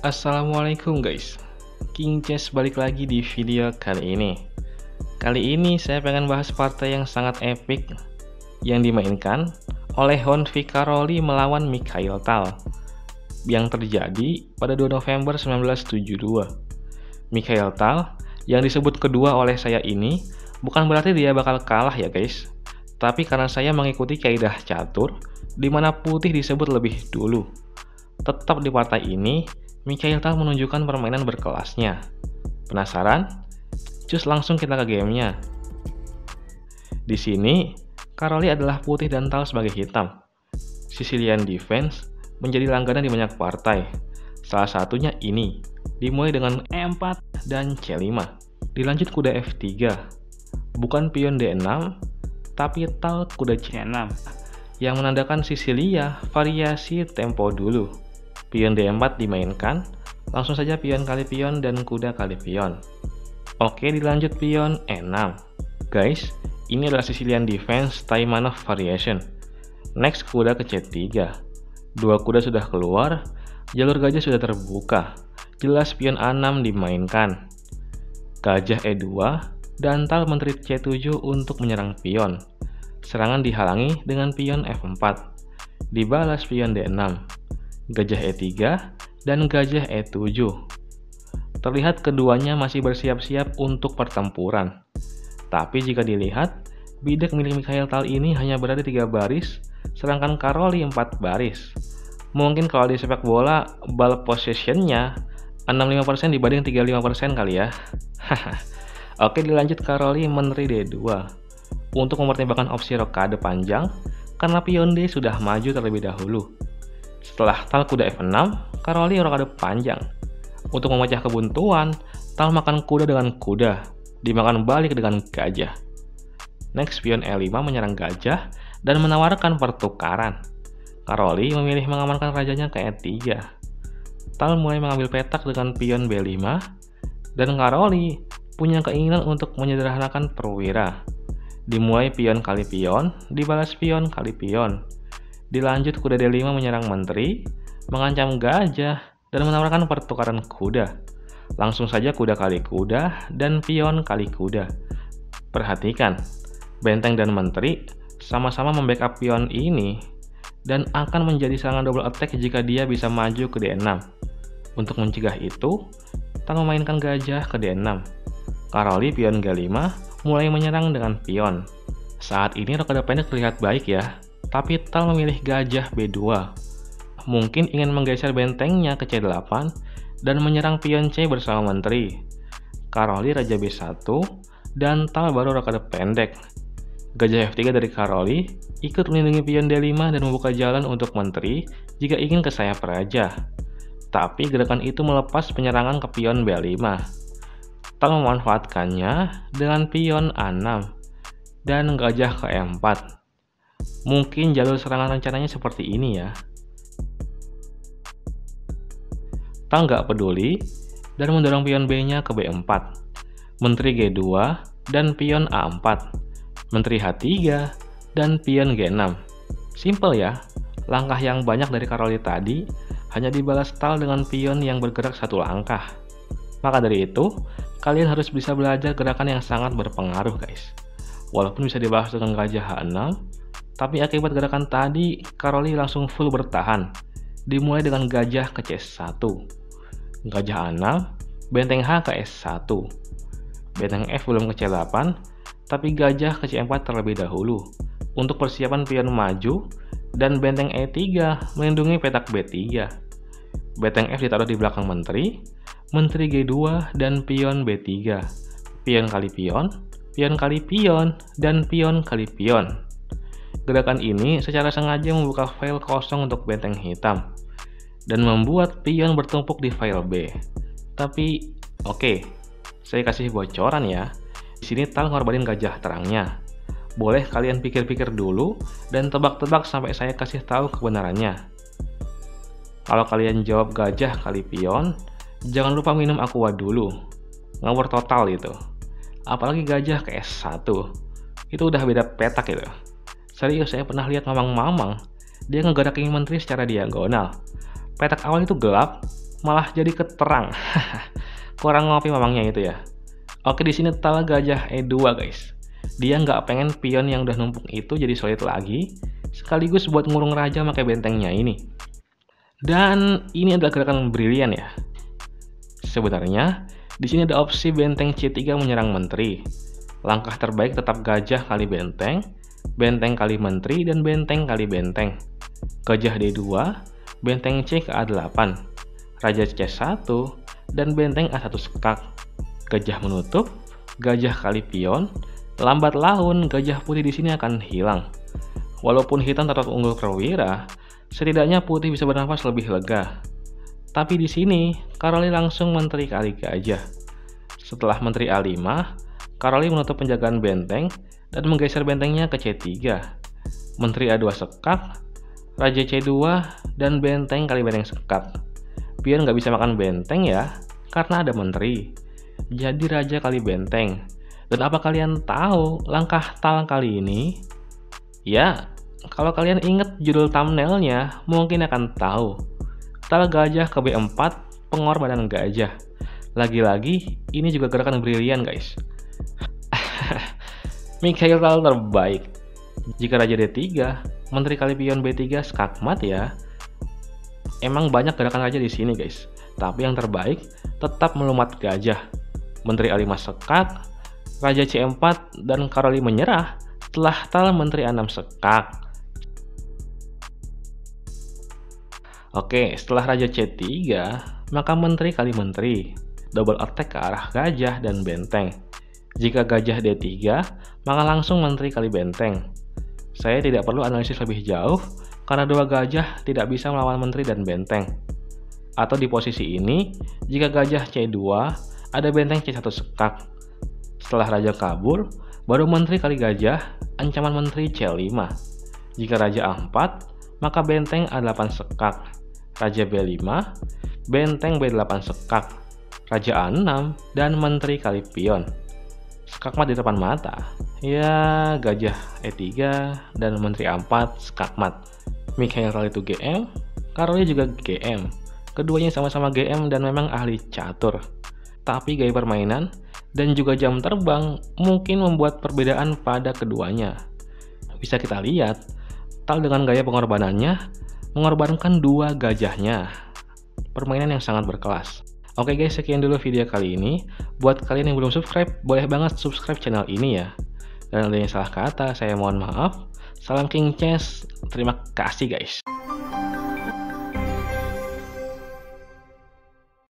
Assalamualaikum guys, King Chess balik lagi di video kali ini. Kali ini saya pengen bahas partai yang sangat epic yang dimainkan oleh Hon Vicaroli melawan Mikhail Tal yang terjadi pada 2 November 1972. Mikhail Tal yang disebut kedua oleh saya ini bukan berarti dia bakal kalah ya guys, tapi karena saya mengikuti kaidah catur di mana putih disebut lebih dulu. Tetap di partai ini Mikhail Tal menunjukkan permainan berkelasnya. Penasaran? Cus langsung kita ke gamenya. Di sini, Karoli adalah putih dan Tal sebagai hitam. Sicilian Defense menjadi langganan di banyak partai. Salah satunya ini, dimulai dengan E4 dan C5. Dilanjut kuda F3. Bukan pion D6, tapi Tal kuda C6, yang menandakan Sicilia variasi tempo dulu. Pion D4 dimainkan, langsung saja pion kali pion dan kuda kali pion. Oke, dilanjut pion E6. Guys, ini adalah Sicilian Defense Taimanov Variation. Next, kuda ke C3. Dua kuda sudah keluar, jalur gajah sudah terbuka. Jelas pion A6 dimainkan. Gajah E2 dan Tal menteri C7 untuk menyerang pion. Serangan dihalangi dengan pion F4. Dibalas pion D6. Gajah E3 dan gajah E7. Terlihat keduanya masih bersiap-siap untuk pertempuran. Tapi jika dilihat, bidak milik Mikhail Tal ini hanya berada 3 baris, sedangkan Karoli 4 baris. Mungkin kalau di sepak bola, ball possession-nya 65% dibanding 35% kali ya. Oke, dilanjut Karoli menteri D2 untuk mempertimbangkan opsi rokade panjang karena pion D sudah maju terlebih dahulu. Setelah Tal kuda F6, Karoli rokade panjang. Untuk memecah kebuntuan, Tal makan kuda dengan kuda, dimakan balik dengan gajah. Next, pion E5 menyerang gajah dan menawarkan pertukaran. Karoli memilih mengamankan rajanya ke E3. Tal mulai mengambil petak dengan pion B5, dan Karoli punya keinginan untuk menyederhanakan perwira. Dimulai pion kali pion, dibalas pion kali pion. Dilanjut kuda D5 menyerang menteri, mengancam gajah, dan menawarkan pertukaran kuda. Langsung saja kuda kali kuda dan pion kali kuda. Perhatikan, benteng dan menteri sama-sama membackup pion ini dan akan menjadi serangan double attack jika dia bisa maju ke D6. Untuk mencegah itu, Tal memainkan gajah ke D6. Karoli pion G5 mulai menyerang dengan pion. Saat ini rokade pendek terlihat baik ya, tapi Tal memilih gajah B2. Mungkin ingin menggeser bentengnya ke C8 dan menyerang pion C bersama menteri. Karoli raja B1 dan Tal baru rokade pendek. Gajah F3 dari Karoli ikut melindungi pion D5 dan membuka jalan untuk menteri jika ingin ke sayap raja. Tapi gerakan itu melepas penyerangan ke pion B5. Tal memanfaatkannya dengan pion A6 dan gajah ke E4. Mungkin jalur serangan rencananya seperti ini ya. Tal nggak peduli dan mendorong pion B-nya ke B4. Menteri G2 dan pion A4. Menteri H3 dan pion G6. Simple ya. Langkah yang banyak dari Karoli tadi hanya dibalas Tal dengan pion yang bergerak satu langkah. Maka dari itu, kalian harus bisa belajar gerakan yang sangat berpengaruh guys. Walaupun bisa dibahas dengan gajah H6, tapi akibat gerakan tadi, Karoli langsung full bertahan. Dimulai dengan gajah ke C1. Gajah A6, benteng H ke S1. Benteng F belum ke C8, tapi gajah ke C4 terlebih dahulu. Untuk persiapan pion maju, dan benteng E3 melindungi petak B3. Benteng F ditaruh di belakang menteri, menteri G2 dan pion B3. Pion kali pion, pion kali pion, dan pion kali pion. Gerakan ini secara sengaja membuka file kosong untuk benteng hitam dan membuat pion bertumpuk di file B. Tapi oke, saya kasih bocoran ya. Di sini Tal ngorbanin gajah terangnya. Boleh kalian pikir-pikir dulu dan tebak-tebak sampai saya kasih tahu kebenarannya. Kalau kalian jawab gajah kali pion, jangan lupa minum aqua dulu. Ngawur total itu. Apalagi gajah ke S1. Itu udah beda petak itu. Serius, saya pernah lihat mamang-mamang, dia ngegerakin menteri secara diagonal. Petak awal itu gelap, malah jadi keterang. Kurang ngopi mamangnya itu ya. Oke, di sini tal gajah E2 guys. Dia nggak pengen pion yang udah numpuk itu jadi solid lagi, sekaligus buat ngurung raja pakai bentengnya ini. Dan ini adalah gerakan brilian ya. Sebenarnya di sini ada opsi benteng C3 menyerang menteri. Langkah terbaik tetap gajah kali benteng, benteng kali menteri, dan benteng kali benteng. Gajah D2, benteng C ke A8, raja C1, dan benteng A1 sekak. Gajah menutup, gajah kali pion, lambat laun gajah putih di sini akan hilang. Walaupun hitam tetap unggul perwira, setidaknya putih bisa bernafas lebih lega. Tapi di sini, Karoli langsung menteri kali gajah. Setelah menteri A5, Karoli menutup penjagaan benteng dan menggeser bentengnya ke C3. Menteri A2 sekak, raja C2, dan benteng kali benteng sekak. Pion nggak bisa makan benteng ya, karena ada menteri. Jadi raja kali benteng. Dan apa kalian tahu langkah tal kali ini? Ya, kalau kalian inget judul thumbnailnya, mungkin akan tahu. Tal gajah ke B4, pengorbanan gajah. Lagi-lagi, ini juga gerakan brilian guys. Mikhail Tal terbaik. Jika raja D3, menteri kali pion B3 skakmat ya. Emang banyak gerakan raja di sini guys. Tapi yang terbaik tetap melumat gajah. Menteri A5 sekak, raja C4, dan Karoli menyerah setelah tal menteri A6 sekak. Oke, setelah raja C3, maka menteri kali menteri. Double attack ke arah gajah dan benteng. Jika gajah D3, maka langsung menteri kali benteng. Saya tidak perlu analisis lebih jauh, karena dua gajah tidak bisa melawan menteri dan benteng. Atau di posisi ini, jika gajah C2, ada benteng C1 sekak. Setelah raja kabur, baru menteri kali gajah, ancaman menteri C5. Jika raja A4, maka benteng A8 sekak. Raja B5, benteng B8 sekak. Raja A6, dan menteri kali pion. Skakmat di depan mata. Ya, gajah E3, dan menteri A4 skakmat. Mikhail Tal itu GM, Karoli juga GM. Keduanya sama-sama GM dan memang ahli catur. Tapi gaya permainan dan juga jam terbang mungkin membuat perbedaan pada keduanya. Bisa kita lihat, Tal dengan gaya pengorbanannya mengorbankan dua gajahnya. Permainan yang sangat berkelas. Oke guys, sekian dulu video kali ini. Buat kalian yang belum subscribe, boleh banget subscribe channel ini ya. Dan ada yang salah kata, saya mohon maaf. Salam King Chess, terima kasih guys.